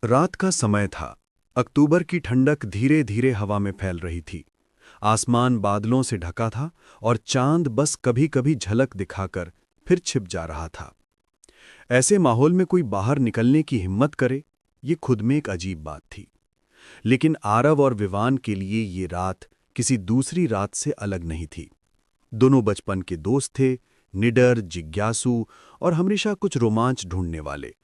रात का समय था। अक्टूबर की ठंडक धीरे धीरे हवा में फैल रही थी। आसमान बादलों से ढका था और चांद बस कभी कभी झलक दिखाकर फिर छिप जा रहा था। ऐसे माहौल में कोई बाहर निकलने की हिम्मत करे, ये खुद में एक अजीब बात थी। लेकिन आरव और विवान के लिए ये रात किसी दूसरी रात से अलग नहीं थी। दोनों बचपन के दोस्त थे, निडर, जिज्ञासु और हमेशा कुछ रोमांच ढूंढने वाले।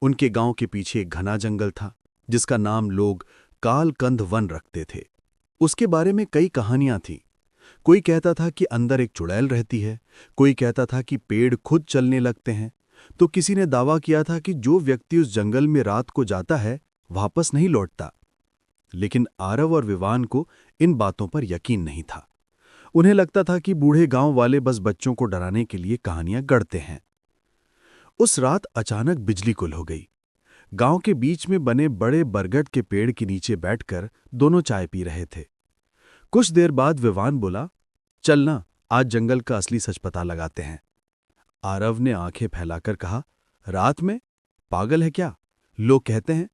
उनके गांव के पीछे एक घना जंगल था, जिसका नाम लोग कालकंद वन रखते थे। उसके बारे में कई कहानियां थीं। कोई कहता था कि अंदर एक चुड़ैल रहती है, कोई कहता था कि पेड़ खुद चलने लगते हैं, तो किसी ने दावा किया था कि जो व्यक्ति उस जंगल में रात को जाता है वापस नहीं लौटता। लेकिन आरव और विवान को इन बातों पर यकीन नहीं था। उन्हें लगता था कि बूढ़े गांव वाले बस बच्चों को डराने के लिए कहानियां गढ़ते हैं। उस रात अचानक बिजली गुल हो गई। गांव के बीच में बने बड़े बरगद के पेड़ के नीचे बैठकर दोनों चाय पी रहे थे। कुछ देर बाद विवान बोला, चलना, आज जंगल का असली सच पता लगाते हैं। आरव ने आंखें फैलाकर कहा, रात में? पागल है क्या? लोग कहते हैं।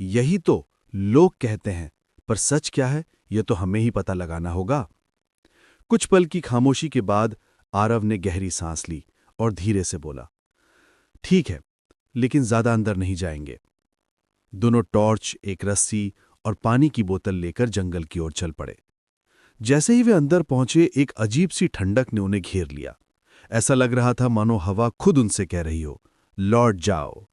यही तो, लोग कहते हैं, पर सच क्या है यह तो हमें ही पता लगाना होगा। कुछ पल की खामोशी के बाद आरव ने गहरी सांस ली और धीरे से बोला, ठीक है, लेकिन ज्यादा अंदर नहीं जाएंगे। दोनों टॉर्च, एक रस्सी और पानी की बोतल लेकर जंगल की ओर चल पड़े। जैसे ही वे अंदर पहुंचे, एक अजीब सी ठंडक ने उन्हें घेर लिया। ऐसा लग रहा था मानो हवा खुद उनसे कह रही हो, लौट जाओ।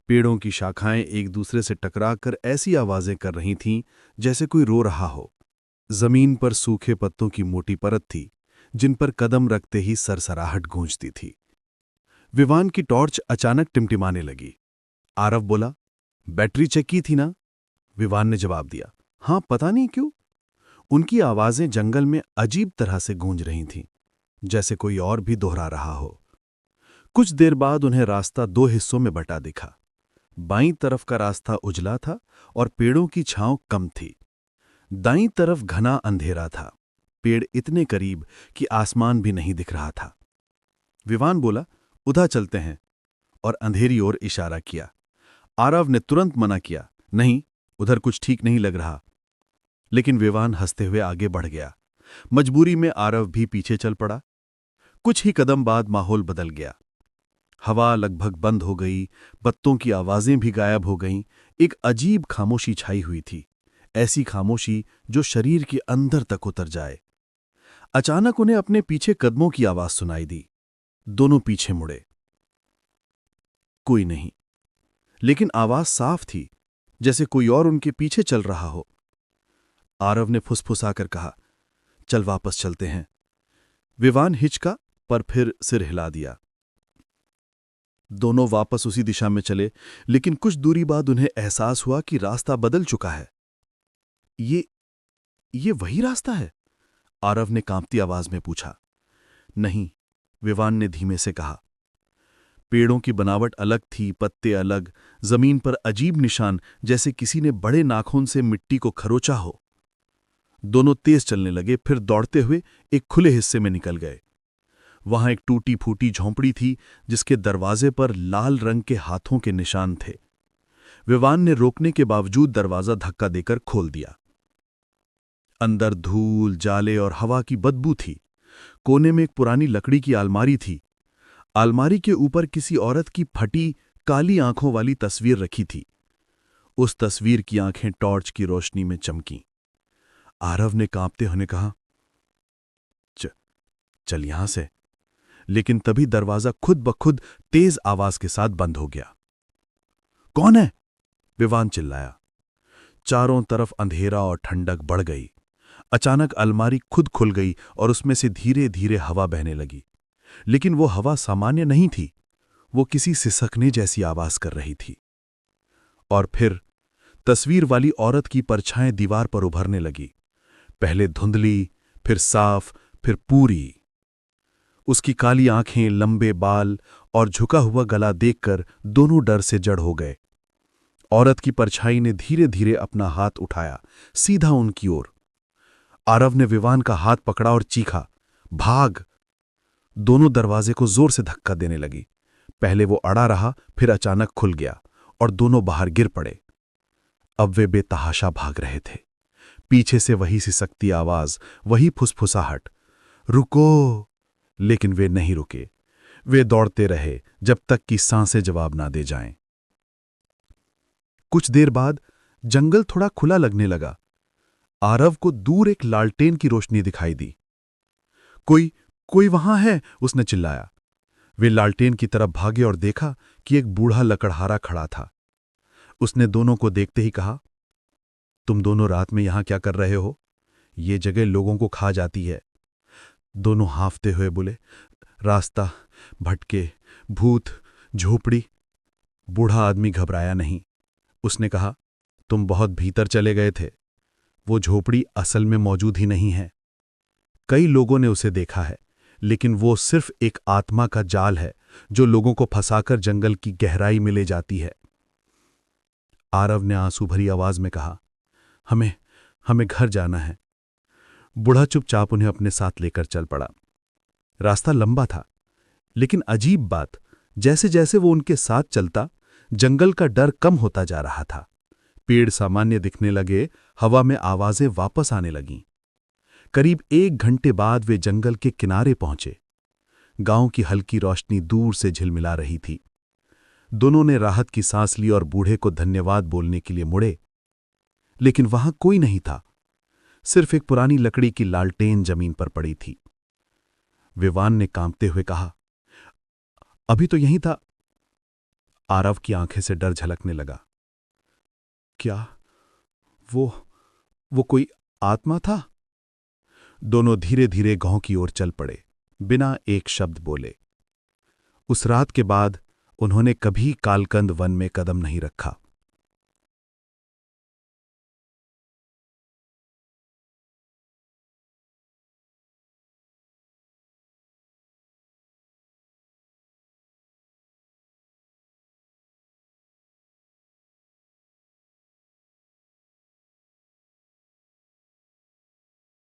पेड़ों की शाखाएं एक दूसरे से टकराकर ऐसी आवाजें कर रही थीं जैसे कोई रो रहा हो। जमीन पर सूखे पत्तों की मोटी परत थी, जिन पर कदम रखते ही सरसराहट गूंजती थी। विवान की टॉर्च अचानक टिमटिमाने लगी। आरव बोला, बैटरी चेक की थी ना? विवान ने जवाब दिया, हां, पता नहीं क्यों। उनकी आवाजें जंगल में अजीब तरह से गूंज रही थीं, जैसे कोई और भी दोहरा रहा हो। कुछ देर बाद उन्हें रास्ता दो हिस्सों में बटा दिखा। बाईं तरफ का रास्ता उजला था और पेड़ों की छांव कम थी। दाईं तरफ घना अंधेरा था, पेड़ इतने करीब कि आसमान भी नहीं दिख रहा था। विवान बोला, उधर चलते हैं, और अंधेरी ओर इशारा किया। आरव ने तुरंत मना किया, नहीं, उधर कुछ ठीक नहीं लग रहा। लेकिन विवान हंसते हुए आगे बढ़ गया। मजबूरी में आरव भी पीछे चल पड़ा। कुछ ही कदम बाद माहौल बदल गया। हवा लगभग बंद हो गई, पत्तों की आवाजें भी गायब हो गईं। एक अजीब खामोशी छाई हुई थी, ऐसी खामोशी जो शरीर के अंदर तक उतर जाए। अचानक उन्हें अपने पीछे कदमों की आवाज सुनाई दी। दोनों पीछे मुड़े। कोई नहीं, लेकिन आवाज साफ थी, जैसे कोई और उनके पीछे चल रहा हो। आरव ने फुसफुसाकर कहा, चल वापस चलते हैं। विवान हिचका, पर फिर सिर हिला दिया। दोनों वापस उसी दिशा में चले, लेकिन कुछ दूरी बाद उन्हें एहसास हुआ कि रास्ता बदल चुका है। ये वही रास्ता है? आरव ने कांपती आवाज में पूछा। नहीं, विवान ने धीमे से कहा। पेड़ों की बनावट अलग थी, पत्ते अलग, जमीन पर अजीब निशान, जैसे किसी ने बड़े नाखून से मिट्टी को खरोचा हो। दोनों तेज चलने लगे, फिर दौड़ते हुए एक खुले हिस्से में निकल गए। वहां एक टूटी फूटी झोंपड़ी थी, जिसके दरवाजे पर लाल रंग के हाथों के निशान थे। विवान ने रोकने के बावजूद दरवाजा धक्का देकर खोल दिया। अंदर धूल, जाले और हवा की बदबू थी। कोने में एक पुरानी लकड़ी की अलमारी थी। अलमारी के ऊपर किसी औरत की फटी, काली आंखों वाली तस्वीर रखी थी। उस तस्वीर की आंखें टॉर्च की रोशनी में चमकीं। आरव ने कांपते होने कहा, चल यहां से। लेकिन तभी दरवाजा खुद ब खुद तेज आवाज के साथ बंद हो गया। कौन है? विवान चिल्लाया। चारों तरफ अंधेरा और ठंडक बढ़ गई। अचानक अलमारी खुद खुल गई और उसमें से धीरे धीरे हवा बहने लगी। लेकिन वो हवा सामान्य नहीं थी, वो किसी सिसकने जैसी आवाज कर रही थी। और फिर तस्वीर वाली औरत की परछाएं दीवार पर उभरने लगी, पहले धुंधली, फिर साफ, फिर पूरी। उसकी काली आंखें, लंबे बाल और झुका हुआ गला देखकर दोनों डर से जड़ हो गए। औरत की परछाई ने धीरे धीरे अपना हाथ उठाया, सीधा उनकी ओर। आरव ने विवान का हाथ पकड़ा और चीखा, भाग! दोनों दरवाजे को जोर से धक्का देने लगी। पहले वो अड़ा रहा, फिर अचानक खुल गया और दोनों बाहर गिर पड़े। अब वे बेतहाशा भाग रहे थे। पीछे से वही सिसकती आवाज, वही फुसफुसाहट, रुको! लेकिन वे नहीं रुके। वे दौड़ते रहे जब तक कि सांसें जवाब ना दे जाएं। कुछ देर बाद जंगल थोड़ा खुला लगने लगा। आरव को दूर एक लालटेन की रोशनी दिखाई दी। कोई वहां है, उसने चिल्लाया। वे लालटेन की तरफ भागे और देखा कि एक बूढ़ा लकड़हारा खड़ा था। उसने दोनों को देखते ही कहा, तुम दोनों रात में यहां क्या कर रहे हो? ये जगह लोगों को खा जाती है। दोनों हांफते हुए बोले, रास्ता, भटके, भूत, झोपड़ी। बूढ़ा आदमी घबराया नहीं। उसने कहा, तुम बहुत भीतर चले गए थे। वो झोपड़ी असल में मौजूद ही नहीं है। कई लोगों ने उसे देखा है, लेकिन वो सिर्फ एक आत्मा का जाल है जो लोगों को फंसाकर जंगल की गहराई में ले जाती है। आरव ने आंसू भरी आवाज में कहा, हमें घर जाना है। बूढ़ा चुपचाप उन्हें अपने साथ लेकर चल पड़ा। रास्ता लंबा था, लेकिन अजीब बात, जैसे जैसे वो उनके साथ चलता, जंगल का डर कम होता जा रहा था। पेड़ सामान्य दिखने लगे, हवा में आवाजें वापस आने लगीं। करीब 1 घंटे बाद वे जंगल के किनारे पहुंचे। गांव की हल्की रोशनी दूर से झिलमिला रही थी। दोनों ने राहत की सांस ली और बूढ़े को धन्यवाद बोलने के लिए मुड़े, लेकिन वहां कोई नहीं था। सिर्फ एक पुरानी लकड़ी की लालटेन जमीन पर पड़ी थी। विवान ने कांपते हुए कहा, अभी तो यहीं था। आरव की आंखें से डर झलकने लगा। क्या वो कोई आत्मा था? दोनों धीरे धीरे गांव की ओर चल पड़े, बिना एक शब्द बोले। उस रात के बाद उन्होंने कभी कालकंद वन में कदम नहीं रखा।